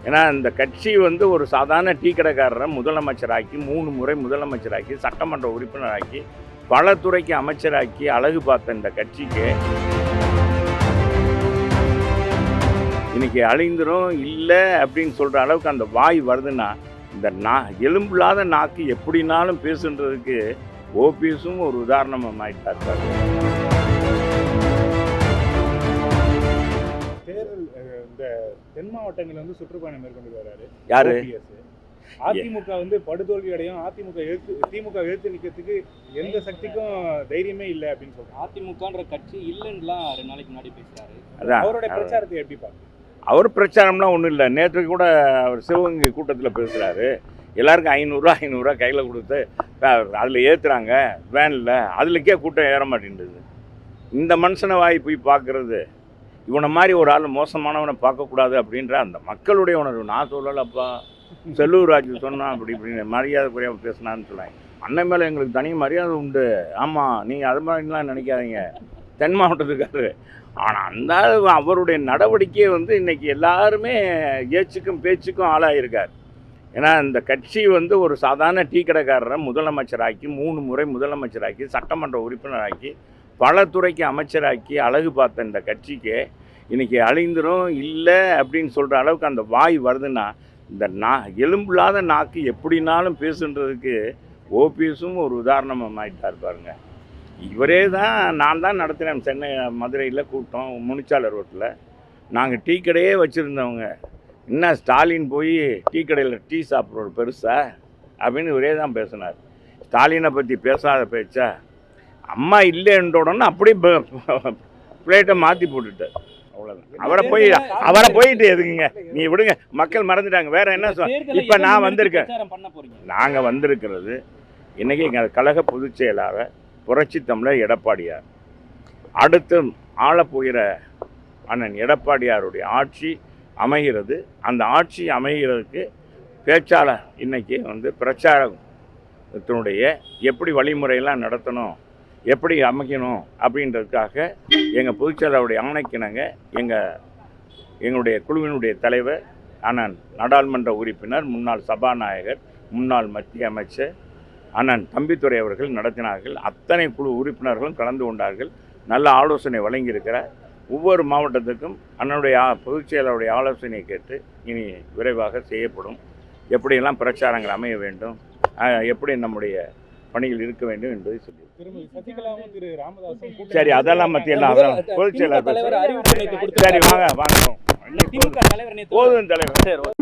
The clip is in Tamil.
ஏன்னா இந்த கட்சி வந்து ஒரு சாதாரண டீ கடைக்காரரை முதலமைச்சராக்கி 3 முறை முதலமைச்சராக்கி சட்டமன்ற உறுப்பினராக்கி பல துறைக்கு அமைச்சராக்கி அழகு பார்த்த இந்த கட்சிக்கு இன்னைக்கு அழிந்துரும் இல்லை அப்படின்னு சொல்கிற அளவுக்கு அந்த வாய் வருதுன்னா இந்த எலும்பில்லாத நாக்கு எப்படினாலும் பேசுன்றதுக்கு ஓபிஎஸும் ஒரு உதாரணமாக ஆயிட்டார். தேர்தல் இந்த தென் மாவட்டங்கள் வந்து சுற்றுப்பயணம் மேற்கொண்டு வர்றாரு யாரு? அதிமுக வந்து படுதோல்வி அடையும், திமுக எழுத்து நிற்கிறதுக்கு எந்த சக்திக்கும் தைரியமே இல்லை அப்படின்னு சொல்றாரு. அதிமுகன்ற கட்சி இல்லைன்னுலாம் 2 நாளைக்கு முன்னாடி பேசுறாரு. அவருடைய பிரச்சாரத்தை எப்படி பார்த்து? அவர் பிரச்சாரம்லாம் ஒன்றும் இல்லை. நேற்று கூட அவர் சிவகங்கை கூட்டத்தில் பேசுகிறாரு. எல்லாருக்கும் 500 கையில் கொடுத்து அதில் ஏற்றுறாங்க வேனில், அதுலக்கே கூட்டம் ஏற மாட்டேங்குது. இந்த மனுஷனை வாய் போய் பார்க்குறது, இவனை மாதிரி ஒரு ஆள் மோசமானவனை பார்க்கக்கூடாது அப்படின்ற அந்த மக்களுடைய உணர்வு. நான் சொல்லலப்பா, செல்லூர் ராஜு சொன்னான் அப்படி இப்படின்னு மரியாதை குறையாக பேசினான்னு சொன்னாங்க. அண்ணன் மேலே எங்களுக்கு தனி மரியாதை உண்டு. ஆமாம், நீங்கள் அது மாதிரிலாம் நினைக்காதீங்க, தென் மாவட்டத்துக்காரு. ஆனால் அந்த அவருடைய நடவடிக்கையை வந்து இன்றைக்கி எல்லாருமே ஏச்சுக்கும் பேச்சுக்கும் ஆளாயிருக்கார். ஏன்னா இந்த கட்சி வந்து ஒரு சாதாரண டீ கடைக்காரரை முதலமைச்சராக்கி 3 முறை முதலமைச்சராக்கி சட்டமன்ற உறுப்பினராக்கி பல துறைக்கு அமைச்சராக்கி அழகு பார்த்த இந்த கட்சிக்கு இன்றைக்கி அழிந்துரும் இல்லை அப்படின்னு சொல்கிற அளவுக்கு அந்த வாய் வருதுன்னா இந்த எலும்பில்லாத நாக்கு எப்படினாலும் பேசுன்றதுக்கு ஓபிஎஸும் ஒரு உதாரணமாக ஆயிட்டார் பாருங்க. இவரே தான், நான் தான் நடத்தினேன் சென்னை மதுரையில் கூட்டம் முனிச்சாலை ரோட்டில். நாங்கள் டீ கடையே வச்சுருந்தவங்க, இன்னும் ஸ்டாலின் போய் டீ கடையில் டீ சாப்பிட்ற பெருசா அப்படின்னு இவரே தான் பேசினார். ஸ்டாலினை பற்றி பேசாத பேச்சா, அம்மா இல்லைன்ற உடனே அப்படியே பிளேட்டை மாற்றி போட்டுட்டார். அவ்வளோதான். அவரை போயிட்டு எதுக்குங்க, நீ விடுங்க, மக்கள் மறந்துட்டாங்க. வேற என்ன இப்போ நான் வந்திருக்கேன், நாங்கள் வந்திருக்கிறது இன்றைக்கி எங்கள் கழக பொதுச் செயலாளர் புரட்சி தமிழர் எடப்பாடியார், அடுத்து ஆளப்போகிற அண்ணன் எடப்பாடியாருடைய ஆட்சி அமைகிறது. அந்த ஆட்சி அமைகிறதுக்கு பேச்சாளர் இன்றைக்கி வந்து பிரச்சாரத்தினுடைய எப்படி வழிமுறையெல்லாம் நடத்தணும், எப்படி அமைக்கணும் அப்படின்றதுக்காக எங்கள் பொதுச்செயலாளருடைய ஆணைக்கிணங்க எங்களுடைய குழுவினுடைய தலைவர் அண்ணன் நாடாளுமன்ற உறுப்பினர், முன்னாள் சபாநாயகர், முன்னாள் மத்திய அமைச்சர் அண்ணன் தம்பித்துரை அவர்கள் நடத்தினார்கள். அத்தனை குழு உறுப்பினர்களும் கலந்து கொண்டார்கள். நல்ல ஆலோசனை வழங்கியிருக்கிறார். ஒவ்வொரு மாவட்டத்துக்கும் அண்ணனுடைய பொதுச் செயலாளருடைய ஆலோசனையை கேட்டு இனி விரைவாக செய்யப்படும். எப்படியெல்லாம் பிரச்சாரங்கள் அமைய வேண்டும், எப்படி நம்முடைய பணிகள் இருக்க வேண்டும் என்பதை சொல்லி. சரி, அதெல்லாம் மத்தியெல்லாம் பொதுச் செயலாளர் சரி வாங்க போதும் தலைவர்.